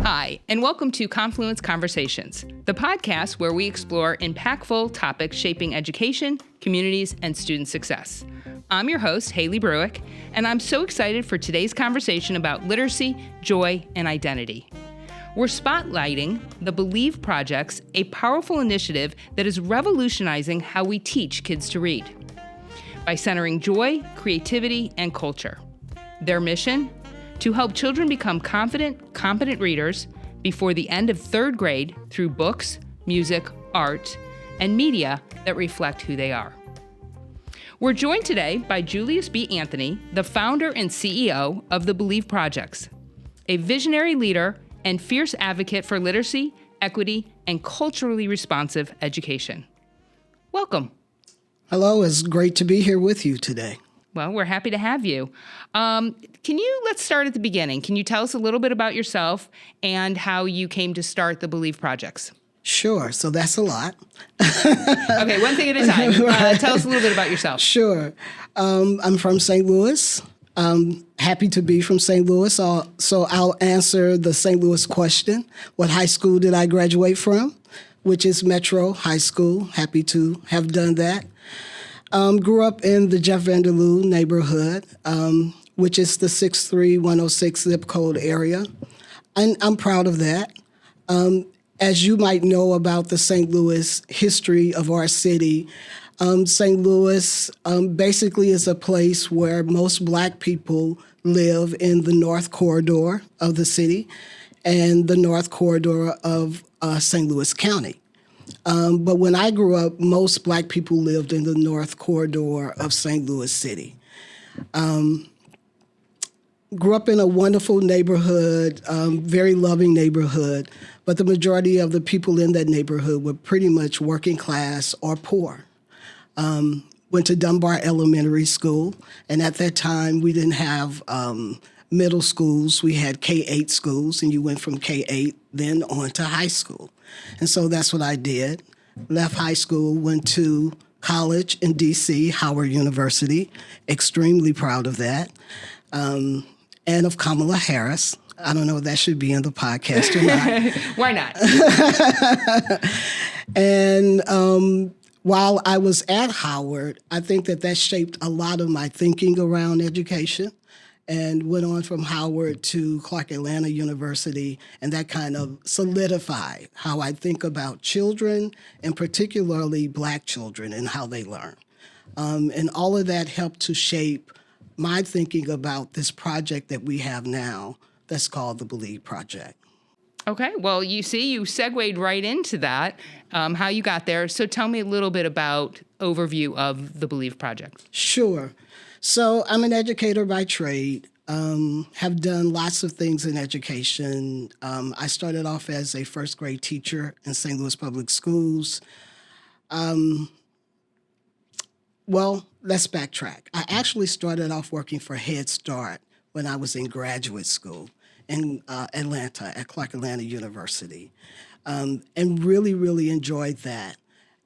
Hi, and welcome to Confluence Conversations, the podcast where we explore impactful topics shaping education, communities, and student success. I'm your host, Haley Bruick, and I'm so excited for today's conversation about literacy, joy, and identity. We're spotlighting the Believe Projects, a powerful initiative that is revolutionizing how we teach kids to read by centering joy, creativity, and culture. Their mission? To help children become confident, competent readers before the end of third grade through books, music, art, and media that reflect who they are. We're joined today by Julius B. Anthony, the founder and CEO of the Believe Projects, a visionary leader and fierce advocate for literacy, equity, and culturally responsive education. Welcome. Hello, it's great to be here with you today. Well, we're happy to have you. Let's start at the beginning. Can you tell us a little bit about yourself and how you came to start the Believe Projects? Sure. So that's a lot. Okay, one thing at a time. Right. Tell us a little bit about yourself. Sure. I'm from St. Louis. Happy to be from St. Louis. So I'll answer the St. Louis question. What high school did I graduate from? Which is Metro High School. Happy to have done that. Grew up in the Jeff Vanderloo neighborhood, which is the 63106 zip code area. And I'm proud of that. As you might know about the St. Louis history of our city, St. Louis basically is a place where most Black people live in the North Corridor of the city and the North Corridor of St. Louis County. But when I grew up, most Black people lived in the North Corridor of St. Louis City. Grew up in a wonderful neighborhood, very loving neighborhood, but the majority of the people in that neighborhood were pretty much working class or poor. Went to Dunbar Elementary School, and at that time we didn't have middle schools. We had K-8 schools, and you went from K-8 then on to high school. And so that's what I did. Left high school, went to college in D.C., Howard University. Extremely proud of that. And of Kamala Harris. I don't know if that should be in the podcast or not. Why not? And while I was at Howard, I think that shaped a lot of my thinking around education. And went on from Howard to Clark Atlanta University, and that kind of solidified how I think about children, and particularly Black children, and how they learn. And all of that helped to shape my thinking about this project that we have now that's called the Believe Project. Okay, well, you segued right into that, how you got there. So tell me a little bit about overview of the Believe Project. Sure. So I'm an educator by trade, have done lots of things in education. I started off as a first grade teacher in St. Louis Public Schools. Well, let's backtrack. I actually started off working for Head Start when I was in graduate school in Atlanta at Clark Atlanta University, and really, really enjoyed that,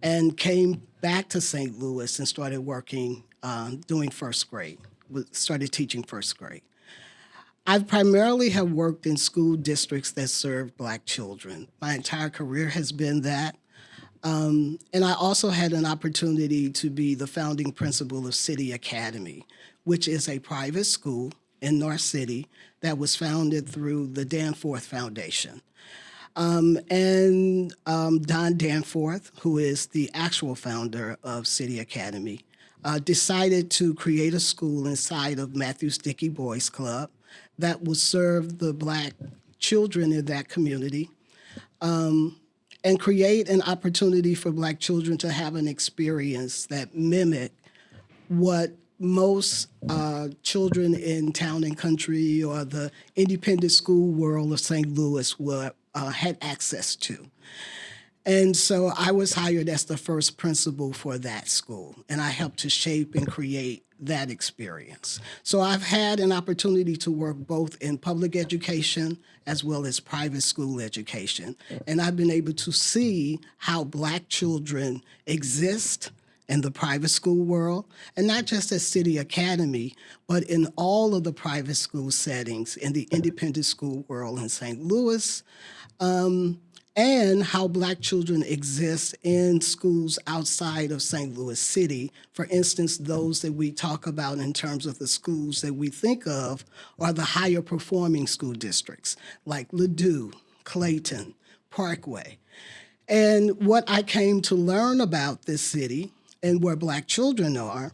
and came back to St. Louis and started working doing first grade, started teaching first grade. I primarily have worked in school districts that serve Black children. My entire career has been that. And I also had an opportunity to be the founding principal of City Academy, which is a private school in North City that was founded through the Danforth Foundation. And Don Danforth, who is the actual founder of City Academy, decided to create a school inside of Matthews Dickey Boys Club that would serve the Black children in that community, and create an opportunity for Black children to have an experience that mimicked what most children in town and country or the independent school world of St. Louis had access to. And so I was hired as the first principal for that school, and I helped to shape and create that experience. So I've had an opportunity to work both in public education as well as private school education, and I've been able to see how Black children exist in the private school world, and not just at City Academy, but in all of the private school settings in the independent school world in St. Louis, and how Black children exist in schools outside of St. Louis City. For instance, those that we talk about in terms of the schools that we think of are the higher performing school districts, like Ladue, Clayton, Parkway. And what I came to learn about this city and where Black children are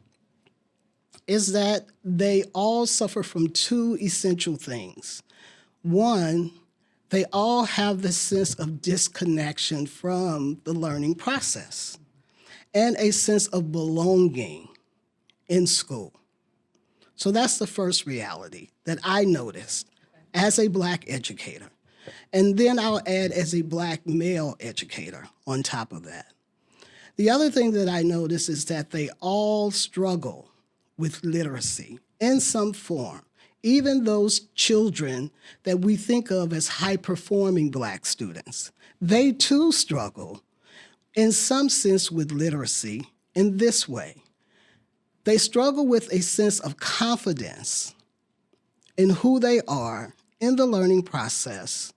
is that they all suffer from two essential things. One, they all have this sense of disconnection from the learning process and a sense of belonging in school. So that's the first reality that I noticed as a Black educator. And then I'll add as a Black male educator on top of that. The other thing that I noticed is that they all struggle with literacy in some form. Even those children that we think of as high-performing Black students, they too struggle in some sense with literacy in this way. They struggle with a sense of confidence in who they are in the learning process,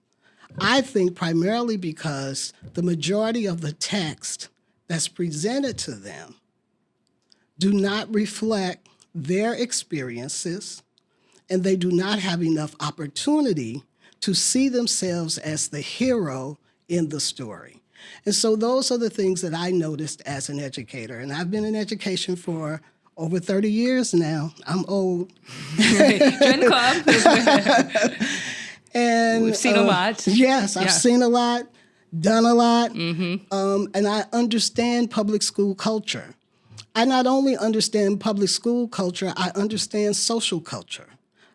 I think primarily because the majority of the text that's presented to them do not reflect their experiences, and they do not have enough opportunity to see themselves as the hero in the story. And so those are the things that I noticed as an educator. And I've been in education for over 30 years now. I'm old. Join the club. And we've seen a lot. Yes, I've seen a lot, done a lot. And I understand public school culture. I not only understand public school culture, I understand social culture.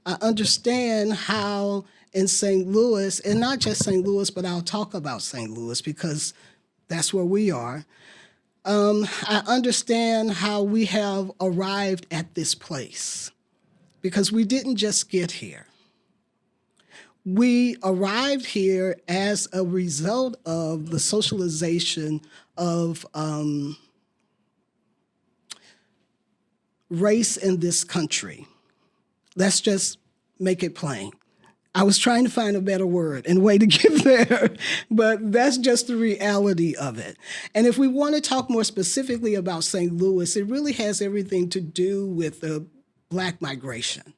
I understand how in St. Louis, and not just St. Louis, but I'll talk about St. Louis because that's where we are. I understand how we have arrived at this place because we didn't just get here. We arrived here as a result of the socialization of race in this country. Let's just make it plain. I was trying to find a better word and way to get there, but that's just the reality of it. And if we want to talk more specifically about St. Louis, it really has everything to do with the Black migration,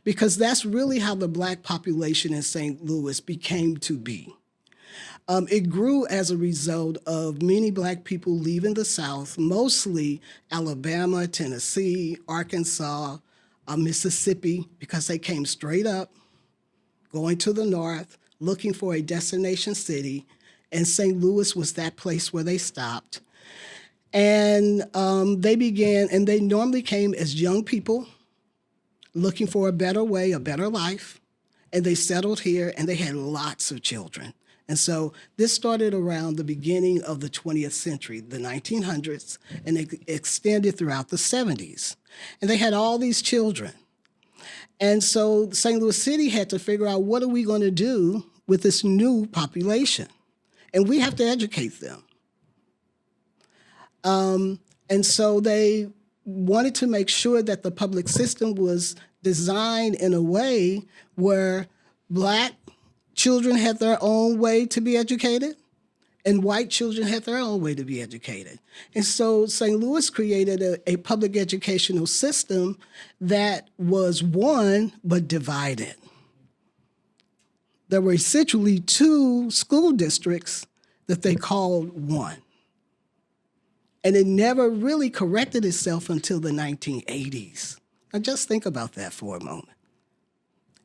because that's really how the Black population in St. Louis became to be. It grew as a result of many Black people leaving the South, mostly Alabama, Tennessee, Arkansas, Mississippi, because they came straight up, going to the north, looking for a destination city, and St. Louis was that place where they stopped. And they began, and they normally came as young people looking for a better way, a better life, and they settled here, and they had lots of children. And so this started around the beginning of the 20th century, the 1900s, and it extended throughout the 70s. And they had all these children. And so St. Louis City had to figure out, what are we going to do with this new population? And we have to educate them. And so they wanted to make sure that the public system was designed in a way where Black children had their own way to be educated, and white children had their own way to be educated. And so St. Louis created a public educational system that was one but divided. There were essentially two school districts that they called one. And it never really corrected itself until the 1980s. Now just think about that for a moment.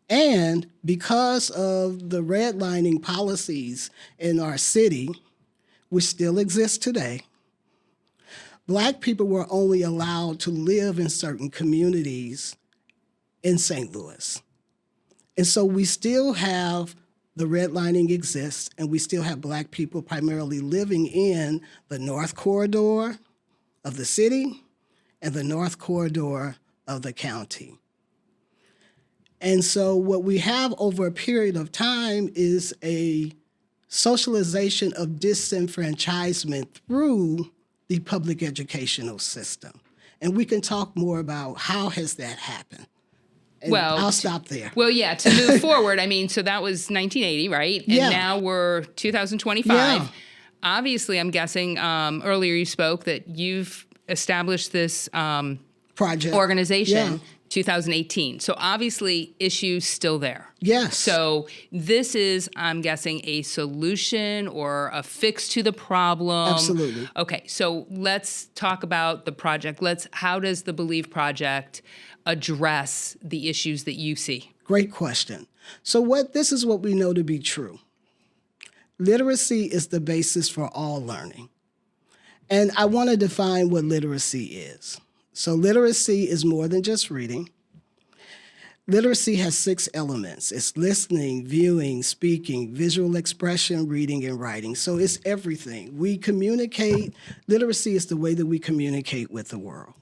And because of the redlining policies in our city, which still exist today, Black people were only allowed to live in certain communities in St. Louis. And so we still have the redlining exists, and we still have Black people primarily living in the North Corridor of the city and the North Corridor of the county. And so what we have over a period of time is a socialization of disenfranchisement through the public educational system. And we can talk more about how has that happened. And I'll stop there. Well, yeah, to move forward, I mean, so that was 1980, right? And now we're 2025. Yeah. Obviously, I'm guessing earlier you spoke that you've established this project organization 2018. So obviously, issues still there. Yes. So this is, I'm guessing, a solution or a fix to the problem. Absolutely. Okay, so let's talk about the project. How does the Believe Project address the issues that you see? Great question. So this is what we know to be true. Literacy is the basis for all learning. And I want to define what literacy is. So literacy is more than just reading. Literacy has 6 elements. It's listening, viewing, speaking, visual expression, reading, and writing. So it's everything. We communicate. Literacy is the way that we communicate with the world.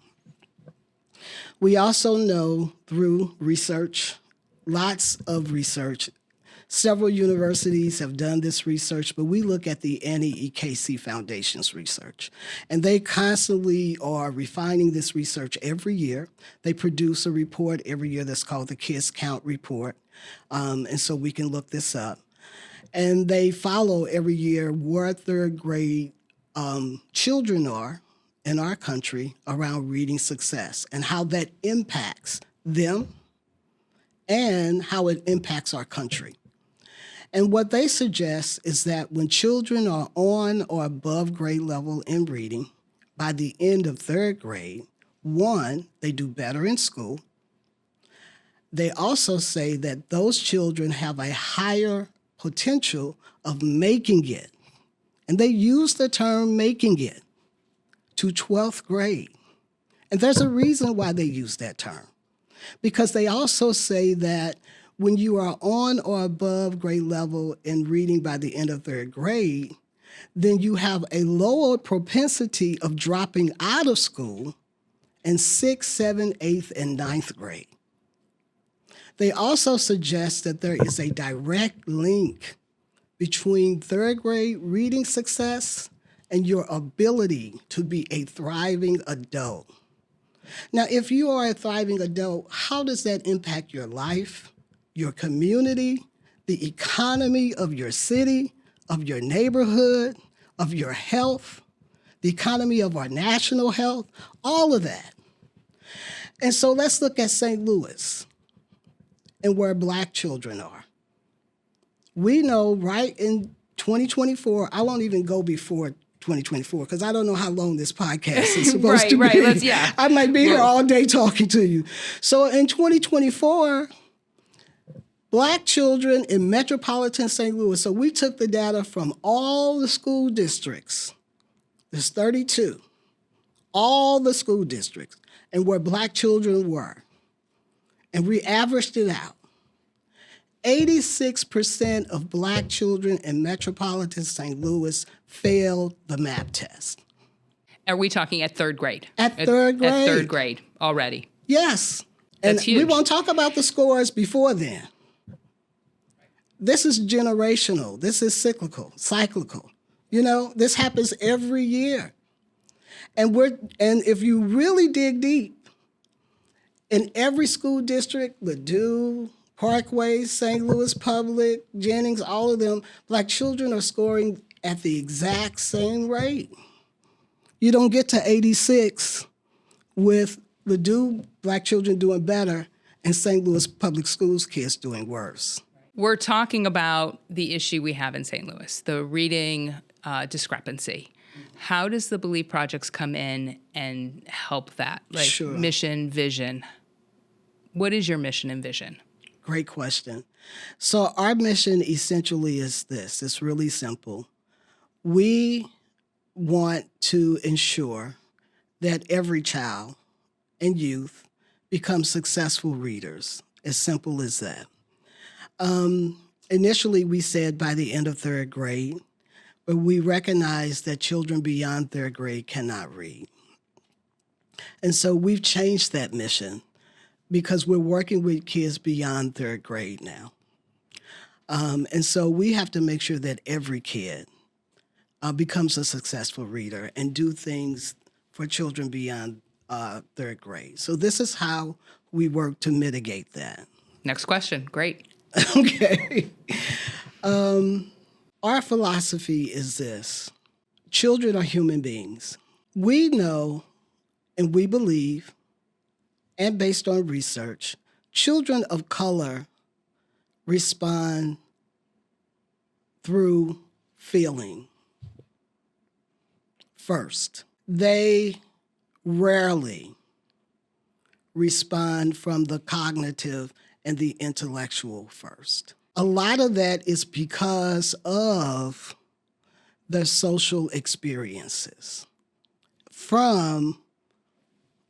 We also know through research, lots of research, several universities have done this research, but we look at the Annie Casey Foundation's research. And they constantly are refining this research every year. They produce a report every year that's called the Kids Count Report. And so we can look this up. And they follow every year where third grade children are in our country around reading success and how that impacts them and how it impacts our country. And what they suggest is that when children are on or above grade level in reading, by the end of 3rd grade, 1, they do better in school. They also say that those children have a higher potential of making it. And they use the term making it to 12th grade. And there's a reason why they use that term. Because they also say that when you are on or above grade level in reading by the end of 3rd grade, then you have a lower propensity of dropping out of school in 6th, 7th, 8th, and 9th grade. They also suggest that there is a direct link between 3rd grade reading success and your ability to be a thriving adult. Now, if you are a thriving adult, how does that impact your life, your community, the economy of your city, of your neighborhood, of your health, the economy of our national health, all of that? And so let's look at St. Louis and where Black children are. We know right in 2024, I won't even go before 2024 because I don't know how long this podcast is supposed to be. Right, I might be here all day talking to you. So in 2024, Black children in metropolitan St. Louis, so we took the data from all the school districts, there's 32, all the school districts, and where Black children were, and we averaged it out. 86% of Black children in metropolitan St. Louis failed the MAP test. Are we talking at 3rd grade? At 3rd grade. At 3rd grade already. Yes. That's and huge. We won't talk about the scores before then. This is generational. This is cyclical. You know, this happens every year. And if you really dig deep, in every school district, Ladue, Parkway, St. Louis Public, Jennings, all of them, Black children are scoring at the exact same rate. You don't get to 86 with Ladue Black children doing better and St. Louis Public Schools kids doing worse. We're talking about the issue we have in St. Louis, the reading discrepancy. How does the Believe Projects come in and help that? Sure. Mission, vision. What is your mission and vision? Great question. So our mission essentially is this. It's really simple. We want to ensure that every child and youth become successful readers. As simple as that. Initially, we said by the end of 3rd grade, but we recognize that children beyond 3rd grade cannot read. And so we've changed that mission because we're working with kids beyond 3rd grade now. And so we have to make sure that every kid becomes a successful reader and do things for children beyond third grade. So this is how we work to mitigate that. Next question. Great. Okay. Our philosophy is this. Children are human beings. We know and we believe, and based on research, children of color respond through feeling first. They rarely respond from the cognitive and the intellectual first. A lot of that is because of their social experiences from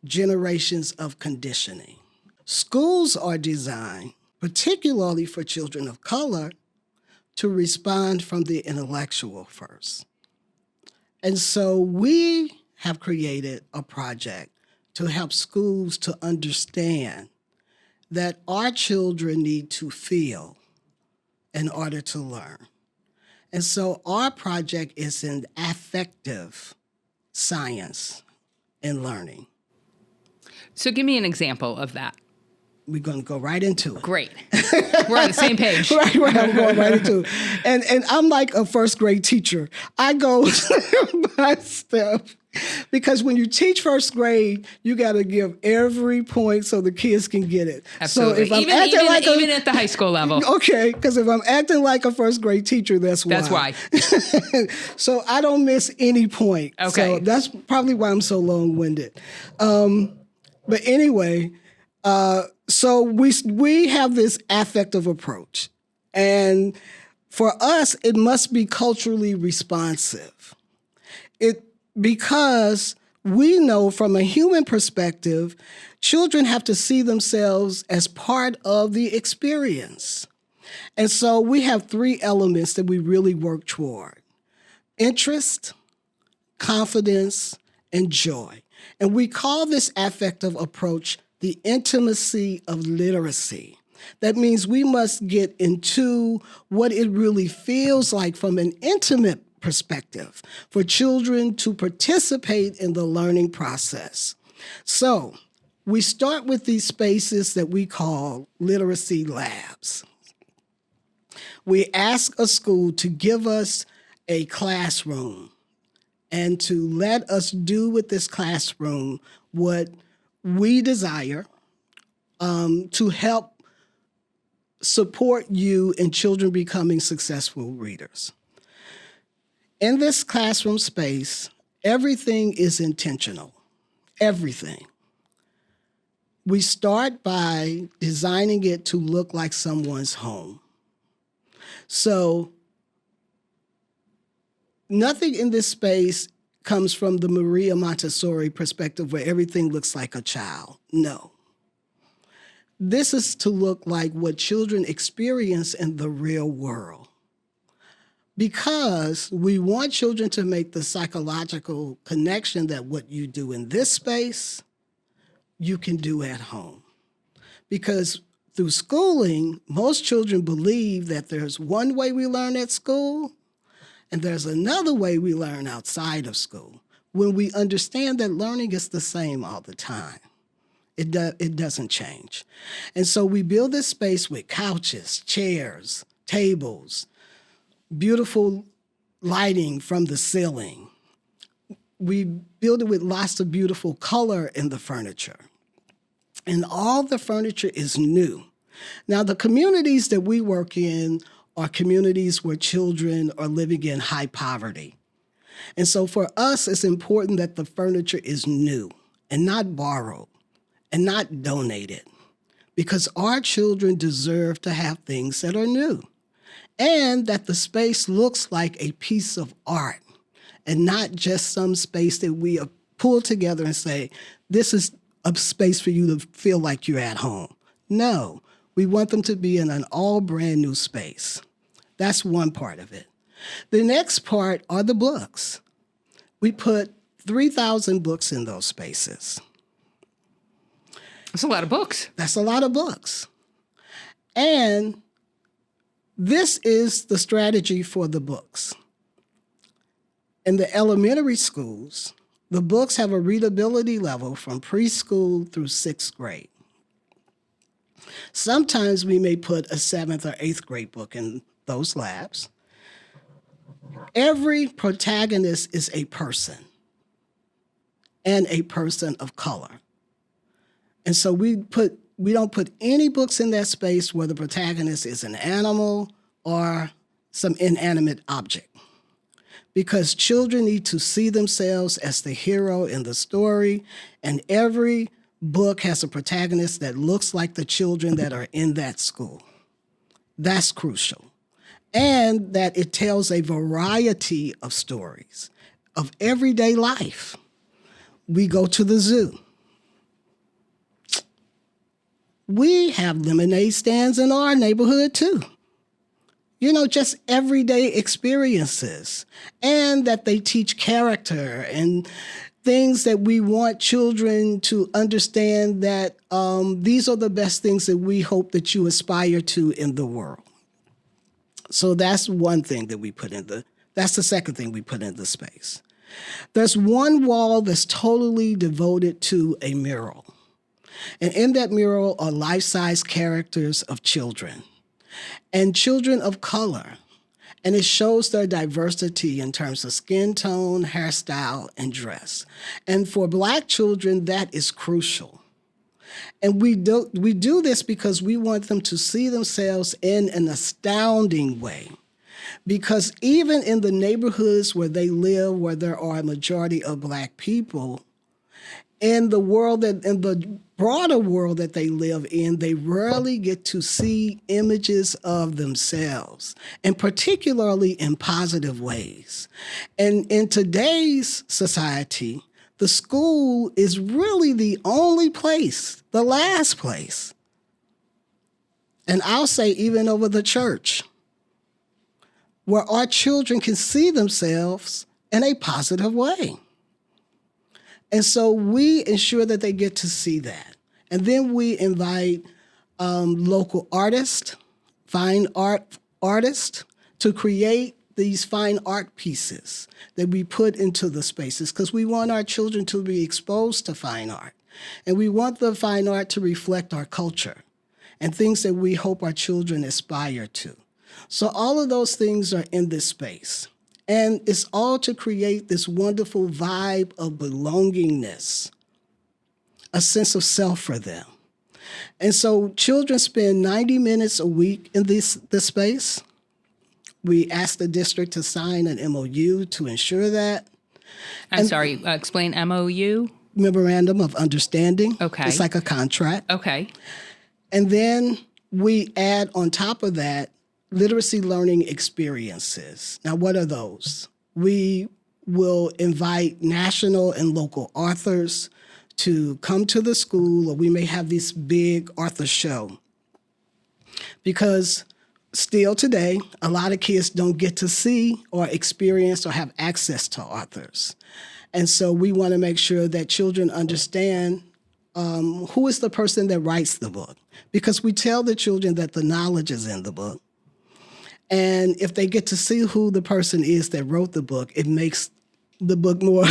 generations of conditioning. Schools are designed, particularly for children of color, to respond from the intellectual first. And so we have created a project to help schools to understand that our children need to feel in order to learn. And so our project is in affective science and learning. So give me an example of that. We're going to go right into it. Great. We're on the same page. Right, I'm going right into it. And I'm like a first grade teacher. I go by step because when you teach first grade, you got to give every point so the kids can get it. Absolutely. So if I'm even at the high school level. Okay, because if I'm acting like a first grade teacher, that's why. That's why. So I don't miss any point. Okay. So that's probably why I'm so long-winded. But anyway, so we have this affective approach. And for us, it must be culturally responsive. Because we know from a human perspective, children have to see themselves as part of the experience. And so we have 3 elements that we really work toward: interest, confidence, and joy. And we call this affective approach the intimacy of literacy. That means we must get into what it really feels like from an intimate perspective for children to participate in the learning process. So we start with these spaces that we call literacy labs. We ask a school to give us a classroom and to let us do with this classroom what we desire to help support you in children becoming successful readers. In this classroom space, everything is intentional. Everything. We start by designing it to look like someone's home. So nothing in this space comes from the Maria Montessori perspective where everything looks like a child. No. This is to look like what children experience in the real world. Because we want children to make the psychological connection that what you do in this space, you can do at home. Because through schooling, most children believe that there's one way we learn at school and there's another way we learn outside of school. When we understand that learning is the same all the time, it doesn't change. And so we build this space with couches, chairs, tables, beautiful lighting from the ceiling. We build it with lots of beautiful color in the furniture. And all the furniture is new. Now, the communities that we work in are communities where children are living in high poverty. And so for us, it's important that the furniture is new and not borrowed and not donated, because our children deserve to have things that are new. And that the space looks like a piece of art and not just some space that we pull together and say, this is a space for you to feel like you're at home. No, we want them to be in an all brand new space. That's one part of it. The next part are the books. We put 3,000 books in those spaces. That's a lot of books. That's a lot of books. And this is the strategy for the books. In the elementary schools, the books have a readability level from preschool through 6th grade. Sometimes we may put a 7th or 8th grade book in those labs. Every protagonist is a person, and a person of color. And so we don't put any books in that space where the protagonist is an animal or some inanimate object, because children need to see themselves as the hero in the story, and every book has a protagonist that looks like the children that are in that school. That's crucial. And that it tells a variety of stories of everyday life. We go to the zoo. We have lemonade stands in our neighborhood too. Just everyday experiences. And that they teach character and things that we want children to understand, that these are the best things that we hope that you aspire to in the world. So that's one thing that that's the second thing we put in the space. There's one wall that's totally devoted to a mural. And in that mural are life-size characters of children and children of color. And it shows their diversity in terms of skin tone, hairstyle, and dress. And for Black children, that is crucial. And we do this because we want them to see themselves in an astounding way. Because even in the neighborhoods where they live, where there are a majority of Black people, in the broader world that they live in, they rarely get to see images of themselves, and particularly in positive ways. And in today's society, the school is really the only place, the last place, and I'll say even over the church, where our children can see themselves in a positive way. And so we ensure that they get to see that. And then we invite local artists, fine art artists, to create these fine art pieces that we put into the spaces, because we want our children to be exposed to fine art. And we want the fine art to reflect our culture and things that we hope our children aspire to. So all of those things are in this space. And it's all to create this wonderful vibe of belongingness, a sense of self for them. And so children spend 90 minutes a week in this space. We ask the district to sign an MOU to ensure that. I'm sorry, explain MOU? Memorandum of Understanding. Okay. It's like a contract. Okay. And then we add on top of that literacy learning experiences. Now, what are those? We will invite national and local authors to come to the school, or we may have this big author show. Because still today, a lot of kids don't get to see or experience or have access to authors. And so we want to make sure that children understand who is the person that writes the book. Because we tell the children that the knowledge is in the book. And if they get to see who the person is that wrote the book, it makes the book more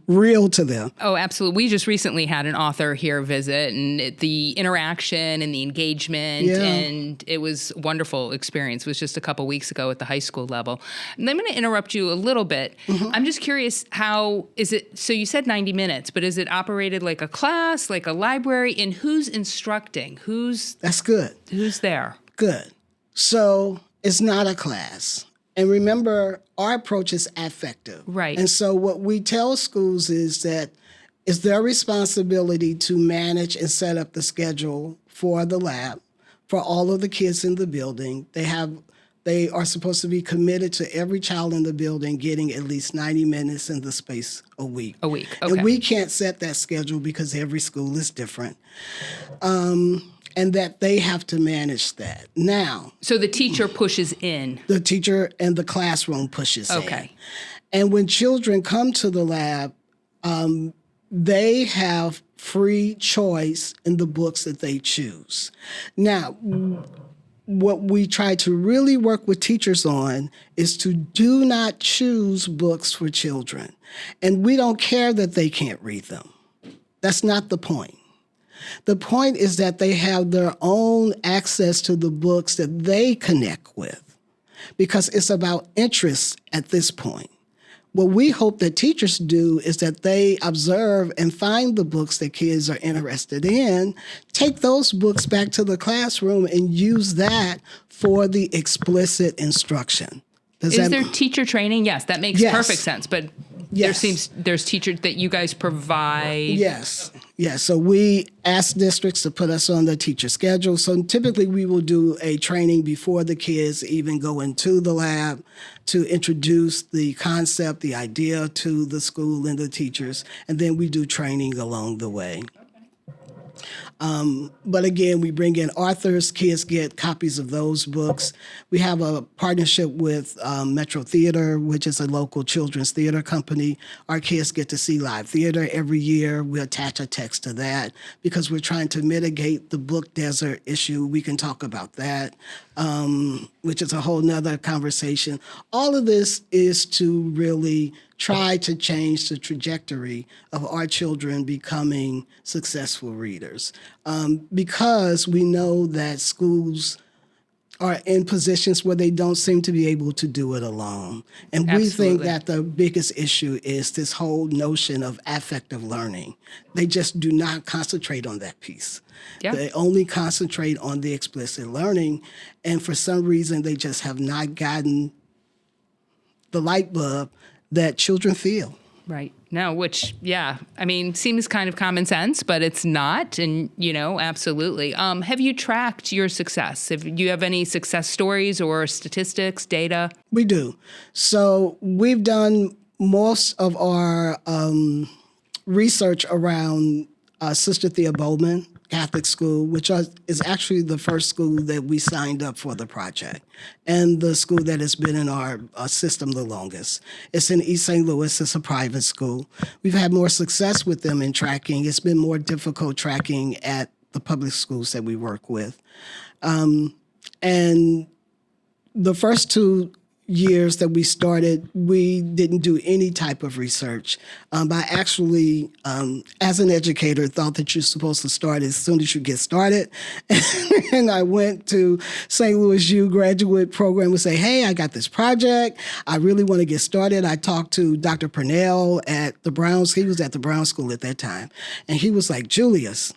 real to them. Oh, absolutely. We just recently had an author here visit, and the interaction and the engagement, and it was a wonderful experience. It was just a couple weeks ago at the high school level. And I'm going to interrupt you a little bit. Mm-hmm. I'm just curious, how is it, so you said 90 minutes, but is it operated like a class, like a library, and who's instructing? That's good. Who's there? Good. So it's not a class. And remember, our approach is affective. Right. And so what we tell schools is that it's their responsibility to manage and set up the schedule for the lab for all of the kids in the building. They are supposed to be committed to every child in the building getting at least 90 minutes in the space a week. Okay. And we can't set that schedule because every school is different. And that they have to manage that. Now. So the teacher pushes in. The teacher and the classroom pushes in. Okay. And when children come to the lab, they have free choice in the books that they choose. Now, what we try to really work with teachers on is to do not choose books for children. And we don't care that they can't read them. That's not the point. The point is that they have their own access to the books that they connect with, because it's about interest at this point. What we hope that teachers do is that they observe and find the books that kids are interested in, take those books back to the classroom and use that for the explicit instruction. Is there teacher training? Yes, that makes perfect sense. But there's teachers that you guys provide. Yes. So we ask districts to put us on the teacher schedule. So typically we will do a training before the kids even go into the lab to introduce the concept, the idea to the school and the teachers. And then we do training along the way. But again, we bring in authors. Kids get copies of those books. We have a partnership with Metro Theater, which is a local children's theater company. Our kids get to see live theater every year. We attach a text to that because we're trying to mitigate the book desert issue. We can talk about that, which is a whole nother conversation. All of this is to really try to change the trajectory of our children becoming successful readers, because we know that schools are in positions where they don't seem to be able to do it alone. And we think that the biggest issue is this whole notion of affective learning. They just do not concentrate on that piece. Yeah. They only concentrate on the explicit learning, and for some reason they just have not gotten the light bulb that children feel. Right. No, which, seems kind of common sense, but it's not. And, absolutely. Have you tracked your success? Do you have any success stories or statistics, data? We do. So we've done most of our research around Sister Thea Bowman Catholic School, which is actually the first school that we signed up for the project, and the school that has been in our system the longest. It's in East St. Louis. It's a private school. We've had more success with them in tracking. It's been more difficult tracking at the public schools that we work with. And the first 2 years that we started, we didn't do any type of research. I actually, as an educator, thought that you're supposed to start as soon as you get started. And I went to St. Louis U graduate program and say, hey, I got this project. I really want to get started. I talked to Dr. Purnell at the Browns. He was at the Brown School at that time. And he was like, Julius,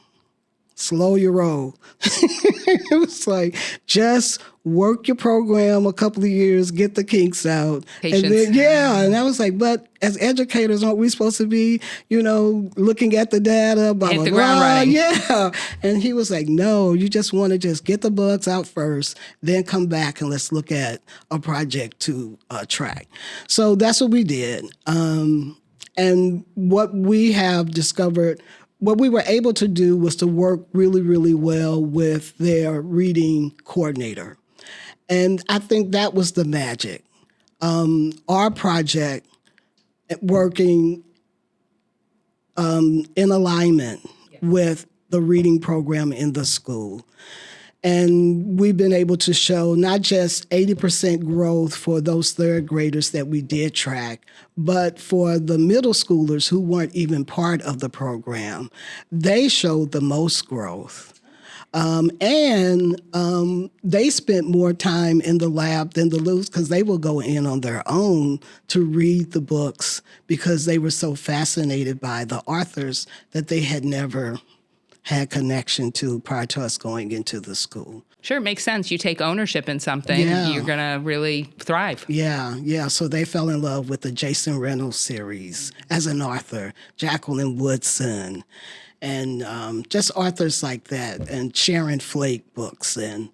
slow your roll. It was like, just work your program a couple of years, get the kinks out. Patience. And then, and I was like, but as educators, aren't we supposed to be, looking at the data, blah, hit blah, the blah. ground running. Yeah. And he was like, no, you just want to just get the bugs out first, then come back and let's look at a project to track. So that's what we did. And what we have discovered, what we were able to do was to work really, really well with their reading coordinator. And I think that was the magic. Our project working in alignment with the reading program in the school. And we've been able to show not just 80% growth for those third graders that we did track, but for the middle schoolers who weren't even part of the program, they showed the most growth. And they spent more time in the lab than the little, because they will go in on their own to read the books because they were so fascinated by the authors that they had never had connection to prior to us going into the school. Sure, it makes sense. You take ownership in something, you're going to really thrive. Yeah. So they fell in love with the Jason Reynolds series as an author, Jacqueline Woodson, and just authors like that, and Sharon Flake books, and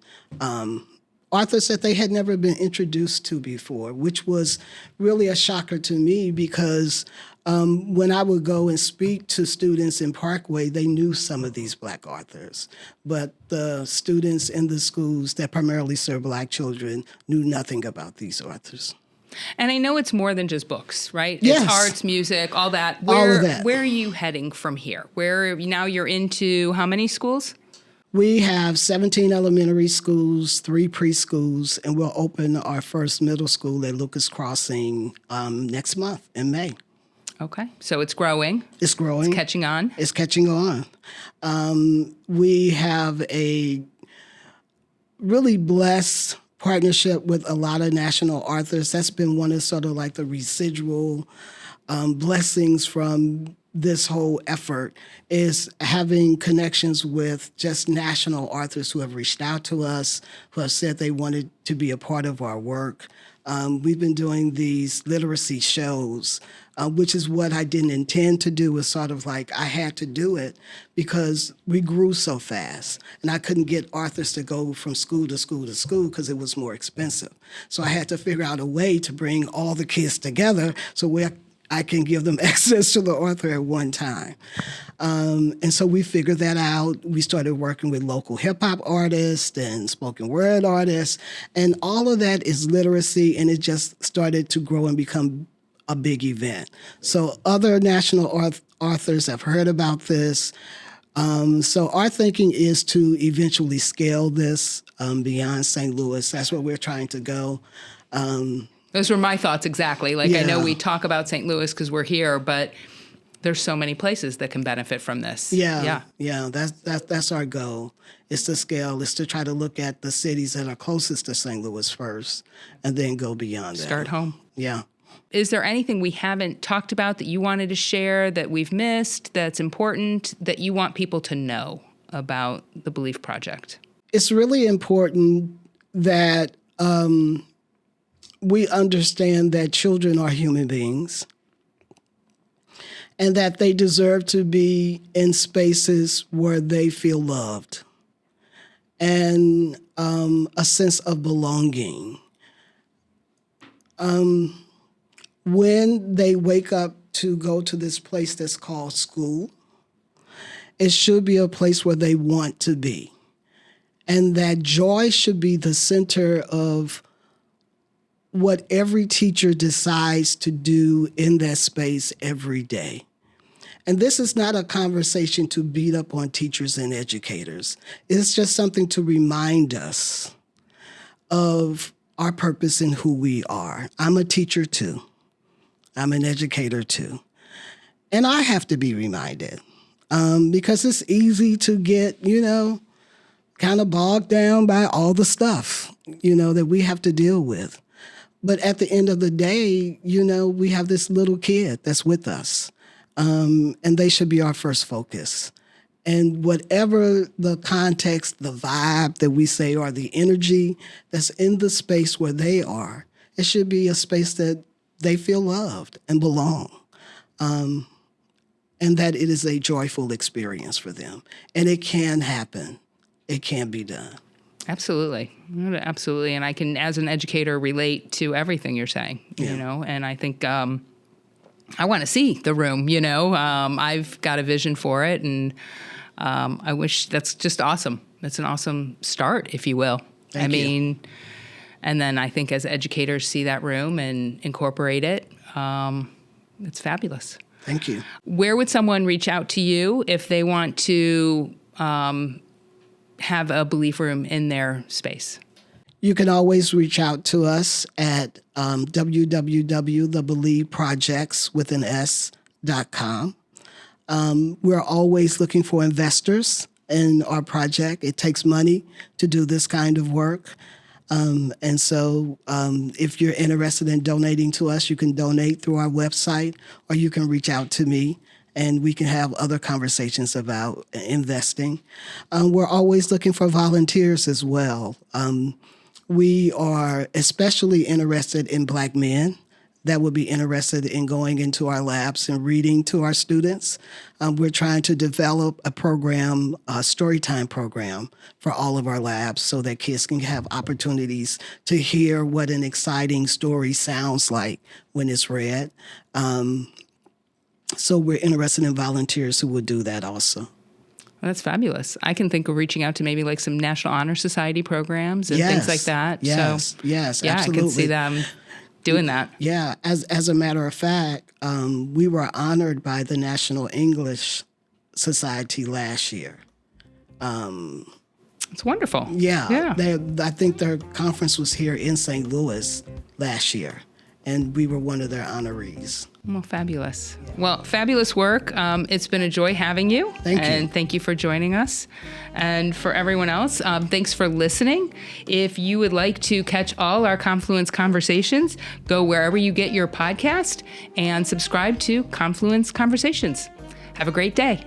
authors that they had never been introduced to before, which was really a shocker to me because when I would go and speak to students in Parkway, they knew some of these Black authors, but the students in the schools that primarily serve Black children knew nothing about these authors. And I know it's more than just books, right? Yes. It's arts, music, all that. All of that. Where are you heading from here? Now you're into how many schools? We have 17 elementary schools, 3 preschools, and we'll open our first middle school at Lucas Crossing next month in May. Okay. So it's growing. It's growing. It's catching on. It's catching on. We have a really blessed partnership with a lot of national authors. That's been one of sort of like the residual blessings from this whole effort, is having connections with just national authors who have reached out to us, who have said they wanted to be a part of our work. We've been doing these literacy shows, which is what I didn't intend to do. Was sort of like I had to do it because we grew so fast, and I couldn't get authors to go from school to school to school because it was more expensive. So I had to figure out a way to bring all the kids together so I can give them access to the author at one time. And so we figured that out. We started working with local hip-hop artists and spoken word artists, and all of that is literacy, and it just started to grow and become a big event. So other national authors have heard about this. So our thinking is to eventually scale this beyond St. Louis. That's where we're trying to go. Those were my thoughts exactly. Like, I know we talk about St. Louis because we're here, but there's so many places that can benefit from this. Yeah. That's our goal. It's to scale. It's to try to look at the cities that are closest to St. Louis first, and then go beyond that. Start home. Yeah. Is there anything we haven't talked about that you wanted to share that we've missed, that's important, that you want people to know about the Belief Project? It's really important that we understand that children are human beings and that they deserve to be in spaces where they feel loved and a sense of belonging. When they wake up to go to this place that's called school, it should be a place where they want to be. And that joy should be the center of what every teacher decides to do in that space every day. And this is not a conversation to beat up on teachers and educators. It's just something to remind us of our purpose and who we are. I'm a teacher too. I'm an educator too. And I have to be reminded because it's easy to get, kind of bogged down by all the stuff, that we have to deal with. But at the end of the day, we have this little kid that's with us, and they should be our first focus. And whatever the context, the vibe that we say, or the energy that's in the space where they are, it should be a space that they feel loved and belong, and that it is a joyful experience for them. And it can happen. It can be done. Absolutely. And I can, as an educator, relate to everything you're saying, and I think I want to see the room, I've got a vision for it, and I wish that's just awesome. That's an awesome start, if you will. Thank you. And then I think as educators see that room and incorporate it, it's fabulous. Thank you. Where would someone reach out to you if they want to have a belief room in their space? You can always reach out to us at www.thebeliefprojects.com. We're always looking for investors in our project. It takes money to do this kind of work. And so if you're interested in donating to us, you can donate through our website, or you can reach out to me, and we can have other conversations about investing. We're always looking for volunteers as well. We are especially interested in Black men that would be interested in going into our labs and reading to our students. We're trying to develop a program, a storytime program for all of our labs so that kids can have opportunities to hear what an exciting story sounds like when it's read. So we're interested in volunteers who would do that also. Well, that's fabulous. I can think of reaching out to maybe like some National Honor Society programs and things like that. Yes, yeah, absolutely. I can see them doing that. Yeah, as a matter of fact, we were honored by the National English Society last year. It's wonderful. Yeah. I think their conference was here in St. Louis last year, and we were one of their honorees. Well, fabulous. Well, fabulous work. It's been a joy having you. Thank you. And thank you for joining us. And for everyone else, thanks for listening. If you would like to catch all our Confluence Conversations, go wherever you get your podcast and subscribe to Confluence Conversations. Have a great day.